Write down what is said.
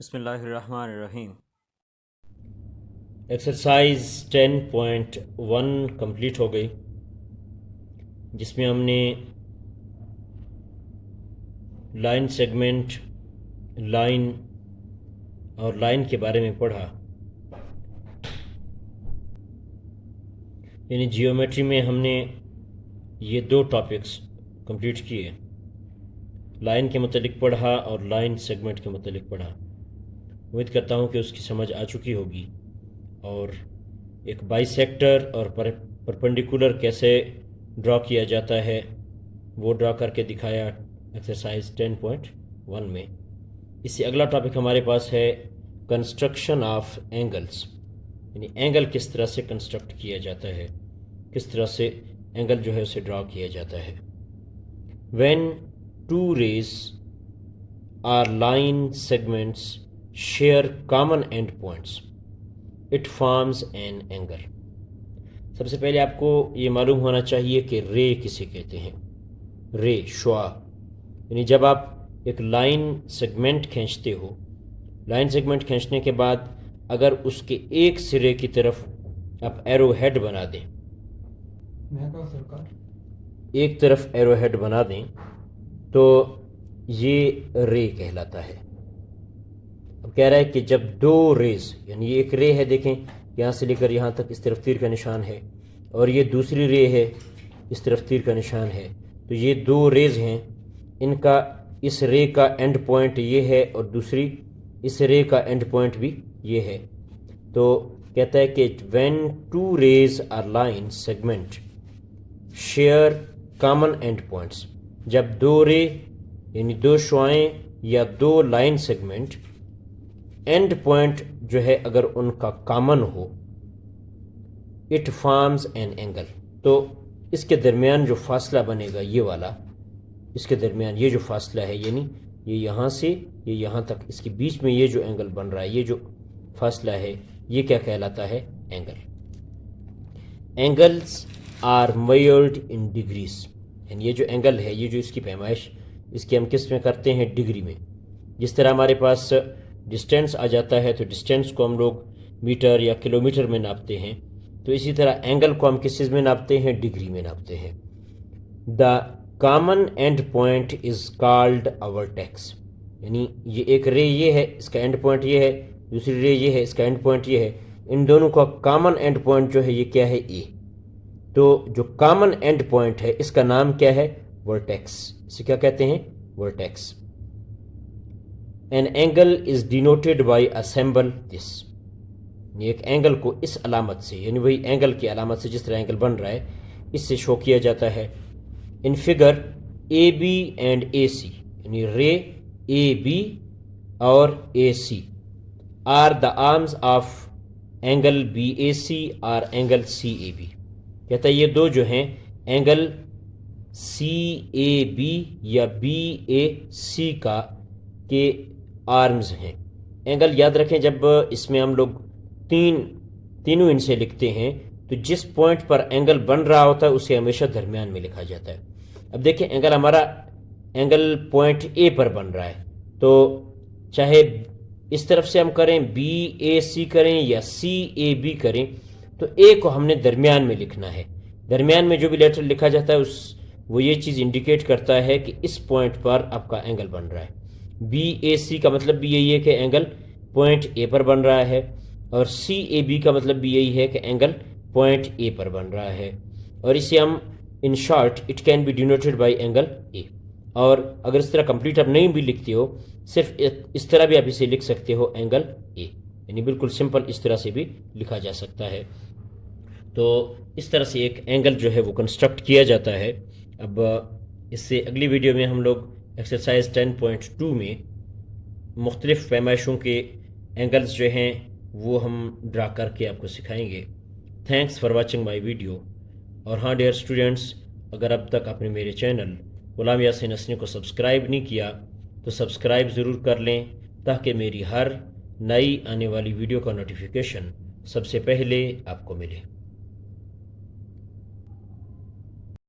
بسم اللہ الرحمن الرحیم۔ ایکسرسائز 10.1 کمپلیٹ ہو گئی، جس میں ہم نے لائن سیگمنٹ، لائن اور لائن کے بارے میں پڑھا۔ یعنی جیومیٹری میں ہم نے یہ دو ٹاپکس کمپلیٹ کیے، لائن کے متعلق پڑھا اور لائن سیگمنٹ کے متعلق پڑھا۔ امید کرتا ہوں کہ اس کی سمجھ آ چکی ہوگی، اور ایک بائی سیکٹر اور پرپنڈیکولر کیسے ڈرا کیا جاتا ہے وہ ڈرا کر کے دکھایا ایکسرسائز 10.1 میں۔ اس سے اگلا ٹاپک ہمارے پاس ہے کنسٹرکشن آف اینگلز، یعنی اینگل کس طرح سے کنسٹرکٹ کیا جاتا ہے، کس طرح سے اینگل جو ہے اسے ڈرا کیا جاتا ہے۔ When two rays are line segments share common end points it forms an angle. سب سے پہلے آپ کو یہ معلوم ہونا چاہیے کہ رے کسے کہتے ہیں۔ رے، شعاع، یعنی جب آپ ایک لائن سیگمنٹ کھینچتے ہو، لائن سیگمنٹ کھینچنے کے بعد اگر اس کے ایک سرے کی طرف آپ ایرو ہیڈ بنا دیں، ایک طرف ایرو ہیڈ بنا دیں تو یہ رے کہلاتا ہے۔ اب کہہ رہا ہے کہ جب دو ریز، یعنی یہ ایک رے ہے، دیکھیں یہاں سے لے کر یہاں تک اس طرف تیر کا نشان ہے، اور یہ دوسری رے ہے، اس طرف تیر کا نشان ہے، تو یہ دو ریز ہیں، ان کا اس رے کا اینڈ پوائنٹ یہ ہے اور دوسری اس رے کا اینڈ پوائنٹ بھی یہ ہے۔ تو کہتا ہے کہ when two rays are line segment share common end points, جب دو رے یعنی دو شعاعیں یا دو لائن سیگمنٹ اینڈ پوائنٹ جو ہے اگر ان کا کامن ہو، اٹ فارمز این اینگل، تو اس کے درمیان جو فاصلہ بنے گا یہ والا، اس کے درمیان یہ جو فاصلہ ہے، یعنی یہ یہاں سے یہ یہاں تک، اس کے بیچ میں یہ جو اینگل بن رہا ہے، یہ جو فاصلہ ہے، یہ کیا کہلاتا ہے؟ Angle. Angles are measured in degrees, یعنی یہ جو اینگل ہے، یہ جو اس کی پیمائش، اس کی ہم کس میں کرتے ہیں؟ ڈگری میں۔ جس طرح ہمارے پاس ڈسٹینس آ جاتا ہے تو ڈسٹینس کو ہم لوگ میٹر یا کلومیٹر میں ناپتے ہیں، تو اسی طرح اینگل کو ہم کس چیز میں ناپتے ہیں؟ ڈگری میں ناپتے ہیں۔ The common and point is called a vertex، یعنی یہ ایک رے یہ ہے، اس کا اینڈ پوائنٹ یہ ہے، دوسری رے یہ ہے، اس کا اینڈ پوائنٹ یہ ہے، ان دونوں کا کامن اینڈ پوائنٹ جو ہے یہ کیا ہے؟ اے۔ تو جو کامن اینڈ پوائنٹ ہے اس کا نام کیا ہے؟ ورٹیکس۔ اسے کیا کہتے ہیں؟ Vertex. An angle is denoted by a symbol this، ایک اینگل کو اس علامت سے، یعنی وہی اینگل کی علامت سے، جس طرح اینگل بن رہا ہے اس سے شو کیا جاتا ہے۔ In figure A B and A C, یعنی رے اے بی اور A C are the arms of angle B A C اور اینگل سی اے بی۔ کہتا ہے یہ دو جو ہیں اینگل سی اے بی یا بی اے سی کا کے آرمز ہیں۔ اینگل یاد رکھیں، جب اس میں ہم لوگ تینوں ان سے لکھتے ہیں تو جس پوائنٹ پر اینگل بن رہا ہوتا ہے اسے ہمیشہ درمیان میں لکھا جاتا ہے۔ اب دیکھیں اینگل ہمارا اینگل پوائنٹ اے پر بن رہا ہے، تو چاہے اس طرف سے ہم کریں بی اے سی کریں یا سی اے بی کریں، تو اے کو ہم نے درمیان میں لکھنا ہے۔ درمیان میں جو بھی لیٹر لکھا جاتا ہے وہ یہ چیز انڈیکیٹ کرتا ہے کہ اس پوائنٹ پر آپ کا اینگل بن رہا ہے۔ بی اے سی کا مطلب بھی یہی ہے کہ اینگل پوائنٹ اے پر بن رہا ہے، اور سی اے بی کا مطلب بھی یہی ہے کہ اینگل پوائنٹ اے پر بن رہا ہے، اور اسے ہم in short it can be denoted by angle A. اور اگر اس طرح کمپلیٹ آپ نہیں بھی لکھتے ہو، صرف اس طرح بھی آپ اسے لکھ سکتے ہو اینگل اے، یعنی بالکل سمپل اس طرح سے بھی لکھا جا سکتا ہے۔ تو اس طرح سے ایک اینگل جو ہے وہ کنسٹرکٹ کیا جاتا ہے۔ اب اس سے اگلی ویڈیو میں ہم لوگ ایکسرسائز 10.2 میں مختلف پیمائشوں کے اینگلز جو ہیں وہ ہم ڈرا کر کے آپ کو سکھائیں گے۔ Thanks for watching my video. اور ہاں ڈیئر اسٹوڈنٹس، اگر اب تک آپ نے میرے چینل غلام یاسین اسنی کو سبسکرائب نہیں کیا تو سبسکرائب ضرور کر لیں، تاکہ میری ہر نئی آنے والی ویڈیو کا نوٹیفیکیشن سب سے پہلے آپ کو ملے۔